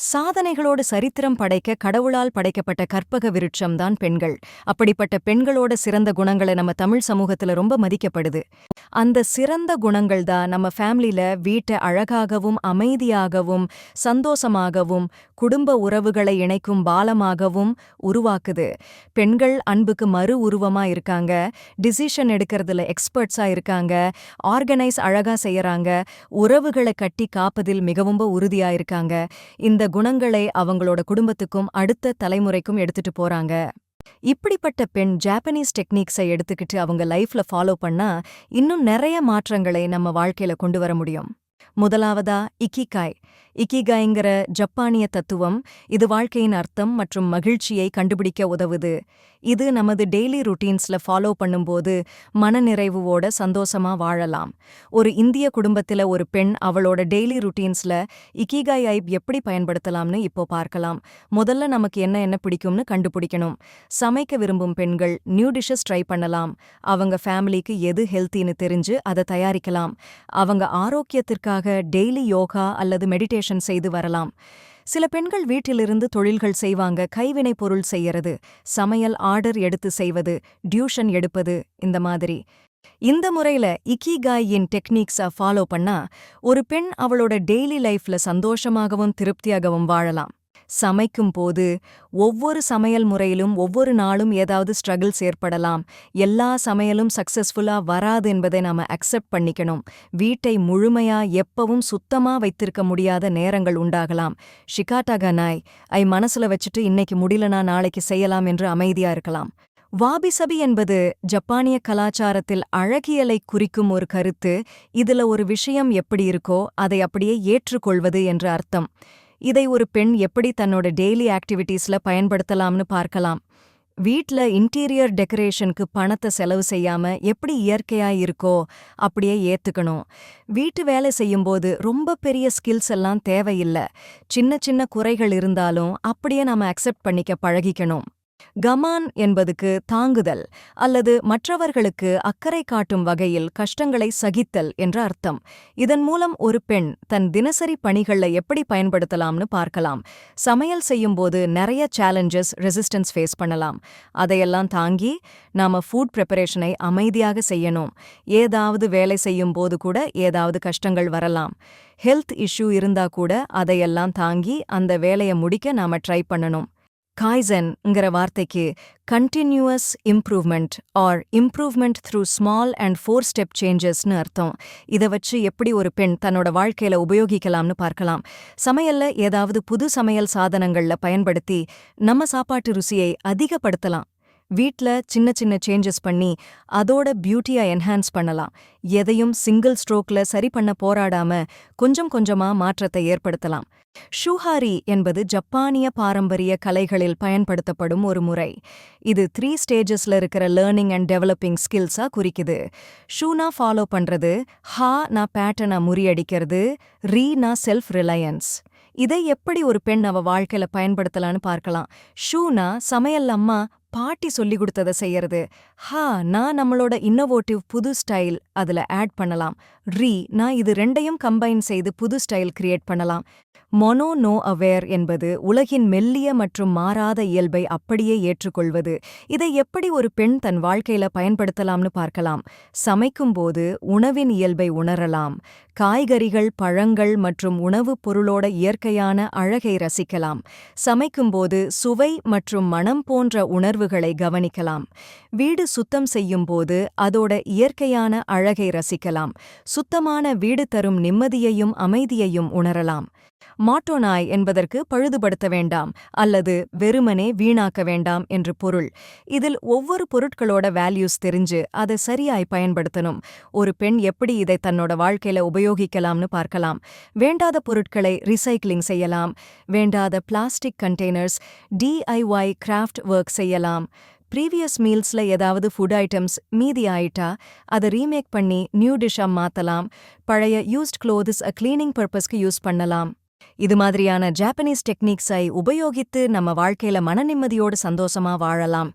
சாதனைகளோடு சரித்திரம் படைக்க கடவுளால் படைக்கப்பட்ட கற்பக விருட்சம்தான் பெண்கள். அப்படிப்பட்ட பெண்களோட சிறந்த குணங்களை நம்ம தமிழ் சமூகத்துல ரொம்ப மதிக்கப்படுது. அந்த சிறந்த குணங்கள் தான் நம்ம ஃபேமிலில வீட்டை அழகாகவும் அமைதியாகவும் சந்தோஷமாகவும் குடும்ப உறவுகளை இணைக்கும் பாலமாகவும் உருவாக்குது. பெண்கள் அன்புக்கு மறு உருவமா இருக்காங்க, டிசிஷன் எடுக்கிறதுல எக்ஸ்பர்ட்ஸா இருக்காங்க, ஆர்கனைஸ் அழகா செய்யறாங்க, உறவுகளை கட்டி காப்பதில் மிகவும் உறுதியா இருக்காங்க. இந்த குணங்களை அவங்களோட குடும்பத்துக்கும் அடுத்த தலைமுறைக்கும் எடுத்துட்டு போறாங்க. இப்படிப்பட்ட பெண் ஜாப்பனீஸ் டெக்னிக்ஸை எடுத்துக்கிட்டு அவங்க லைஃப்ல ஃபாலோ பண்ணா இன்னும் நிறைய மாற்றங்களை நம்ம வாழ்க்கையில கொண்டு வர முடியும். முதலாவதா இக்கிகாய். இக்கிகாய்ங்கிற ஜப்பானிய தத்துவம், இது வாழ்க்கையின் அர்த்தம் மற்றும் மகிழ்ச்சியை கண்டுபிடிக்க உதவுது. இது நமது டெய்லி ருட்டீன்ஸ்ல ஃபாலோ பண்ணும்போது மனநிறைவோட சந்தோஷமா வாழலாம். ஒரு இந்திய குடும்பத்துல ஒரு பெண் அவளோட டெய்லி ருட்டீன்ஸ்ல இக்கிகாய் எப்படி பயன்படுத்தலாம்னு இப்போ பார்க்கலாம். முதல்ல நமக்கு என்ன பிடிக்கும்னு கண்டுபிடிக்கணும். சமைக்க விரும்பும் பெண்கள் நியூ டிஷஸ் ட்ரை பண்ணலாம். அவங்க ஃபேமிலிக்கு எது ஹெல்த்தின்னு தெரிஞ்சு அதை தயாரிக்கலாம். அவங்க ஆரோக்கியத்திற்காக டெய்லி யோகா அல்லது மெடிடேஷன் செய்து வரலாம். சில பெண்கள் வீட்டிலிருந்து தொழில்கள் செய்வாங்க. கைவினை பொருள் செய்யறது, சமையல் ஆர்டர் எடுத்து செய்வது, டியூஷன் எடுப்பது, இந்த மாதிரி. இந்த முறையில இக்கிகாயின் டெக்னிக்ஸை ஃபாலோ பண்ணா ஒரு பெண் அவளோட டெய்லி லைஃப்ல சந்தோஷமாகவும் திருப்தியாகவும் வாழலாம். சமைக்கும் போது ஒவ்வொரு சமையல் முறையிலும் ஒவ்வொரு நாளும் ஏதாவது ஸ்ட்ரகிள்ஸ் ஏற்படலாம். எல்லா சமையலும் சக்சஸ்ஃபுல்லா வராது என்பதை நாம அக்செப்ட் பண்ணிக்கணும். வீட்டை முழுமையா எப்பவும் சுத்தமா வைத்திருக்க முடியாத நேரங்கள் உண்டாகலாம். ஷிகாட்டாகனாய் மனசுல வச்சுட்டு இன்னைக்கு முடியலனா நாளைக்கு செய்யலாம் என்று அமைதியா இருக்கலாம். வாபிசபி என்பது ஜப்பானிய கலாச்சாரத்தில் அழகியலை குறிக்கும் ஒரு கருத்து. இதுல ஒரு விஷயம் எப்படி இருக்கோ அதை அப்படியே ஏற்றுக்கொள்வது என்று அர்த்தம். இதை ஒரு பெண் எப்படி தன்னோட டெய்லி ஆக்டிவிட்டீஸ்ல பயன்படுத்தலாம்னு பார்க்கலாம். வீட்ல இன்டீரியர் டெக்கரேஷனுக்கு பணத்தை செலவு செய்யாம எப்படி இயற்கையா இருக்கோ அப்படியே ஏத்துக்கணும். வீட்டு வேலை செய்யும்போது ரொம்ப பெரிய ஸ்கில்ஸ் எல்லாம் தேவையில்லை. சின்ன சின்ன குறைகள் இருந்தாலும் அப்படியே நாம அக்செப்ட் பண்ணிக்க பழகிக்கணும். கமான் என்பதுக்கு தாங்குதல் அல்லது மற்றவர்களுக்கு அக்கறை காட்டும் வகையில் கஷ்டங்களை சகித்தல் என்ற அர்த்தம். இதன் மூலம் ஒரு பெண் தன் தினசரி பணிகள்ல எப்படி பயன்படுத்தலாம்னு பார்க்கலாம். சமையல் செய்யும்போது நிறைய சேலஞ்சஸ், ரெசிஸ்டன்ஸ் ஃபேஸ் பண்ணலாம். அதையெல்லாம் தாங்கி நாம ஃபுட் ப்ரிப்பரேஷனை அமைதியாக செய்யணும். ஏதாவது வேலை செய்யும் போது கூட ஏதாவது கஷ்டங்கள் வரலாம். ஹெல்த் இஷ்யூ இருந்தா கூட அதையெல்லாம் தாங்கி அந்த வேலையை முடிக்க நாம ட்ரை பண்ணணும். காய்சன்ங்கிற வார்த்தைக்கு continuous improvement or improvement through small and 4-ஸ்டெப் சேஞ்சஸ்னு அர்த்தம். இதை வச்சு எப்படி ஒரு பெண் தன்னோட வாழ்க்கையில உபயோகிக்கலாம்னு பார்க்கலாம். சமையல்ல ஏதாவது புது சமையல் சாதனங்கள்ல பயன்படுத்தி நம்ம சாப்பாட்டு ருசியை அதிகப்படுத்தலாம். வீட்ல சின்ன சின்ன சேஞ்சஸ் பண்ணி அதோட பியூட்டியை என்ஹான்ஸ் பண்ணலாம். எதையும் சிங்கிள் ஸ்ட்ரோக்ல சரி பண்ண போராடாம கொஞ்சம் கொஞ்சமா மாற்றத்தை ஏற்படுத்தலாம். ஷூஹாரி என்பது ஜப்பானிய பாரம்பரிய கலைகளில் பயன்படுத்தப்படும் ஒரு முறை. இது 3 ஸ்டேஜஸ்ல இருக்கிற லேர்னிங் அண்ட் டெவலப்பிங் ஸ்கில்ஸா குறிக்குது. ஷூனா ஃபாலோ பண்றது, ஹா பேட்டர்னா முறியடிக்கிறது, ரீனா செல்ஃப் ரிலையன்ஸ். இதை எப்படி ஒரு பெண் அவ வாழ்க்கையில பயன்படுத்தலான்னு பார்க்கலாம். ஷூனா சமையல் அம்மா பாட்டி சொல்லி கொடுத்ததை செய்யறது. நம்மளோட இன்னோவேட்டிவ் புது ஸ்டைல் அதுல ஆட் பண்ணலாம். இது ரெண்டையும் கம்பைன் செய்து புது ஸ்டைல் கிரியேட் பண்ணலாம். நோ அவேர் என்பது உலகின் மெல்லிய மற்றும் மாறாத இயல்பை அப்படியே ஏற்றுக்கொள்வது. இதை எப்படி ஒரு பெண் தன் வாழ்க்கையில பயன்படுத்தலாம்னு பார்க்கலாம். சமைக்கும்போது உணவின் இயல்பை உணரலாம். காய்கறிகள், பழங்கள் மற்றும் உணவுப் பொருளோட இயற்கையான அழகை ரசிக்கலாம். சமைக்கும்போது சுவை மற்றும் மணம் போன்ற உணர்வுகளை கவனிக்கலாம். வீடு சுத்தம் செய்யும்போது அதோட இயற்கையான அழகை ரசிக்கலாம். சுத்தமான வீடு தரும் நிம்மதியையும் அமைதியையும் உணரலாம். மாட்டோனாய் என்பதற்கு பழுதுபடுத்த வேண்டாம் அல்லது வெறுமனே வீணாக்க வேண்டாம் என்று பொருள். இதில் ஒவ்வொரு பொருட்களோட வேல்யூஸ் தெரிஞ்சு அதை சரியாய் பயன்படுத்தணும். ஒரு பெண் எப்படி இதை தன்னோட வாழ்க்கையில உபயோகிக்கலாம்னு பார்க்கலாம். வேண்டாத பொருட்களை ரீசைக்ளிங் செய்யலாம். வேண்டாத plastic containers DIY craft work செய்யலாம். ப்ரீவியஸ் மீல்ஸ்ல ஏதாவது ஃபுட் ஐட்டம்ஸ் மீதி ஆயிட்டா அதை ரீமேக் பண்ணி நியூ டிஷ்ஷா மாத்தலாம். பழைய யூஸ்ட் க்ளோத்ஸ் கிளீனிங் பர்பஸ்க்கு யூஸ் பண்ணலாம். இது மாதிரியான ஜாப்பனீஸ் டெக்னிக்ஸை உபயோகித்து நம்ம வாழ்க்கையில மனநிம்மதியோடு சந்தோஷமா வாழலாம்.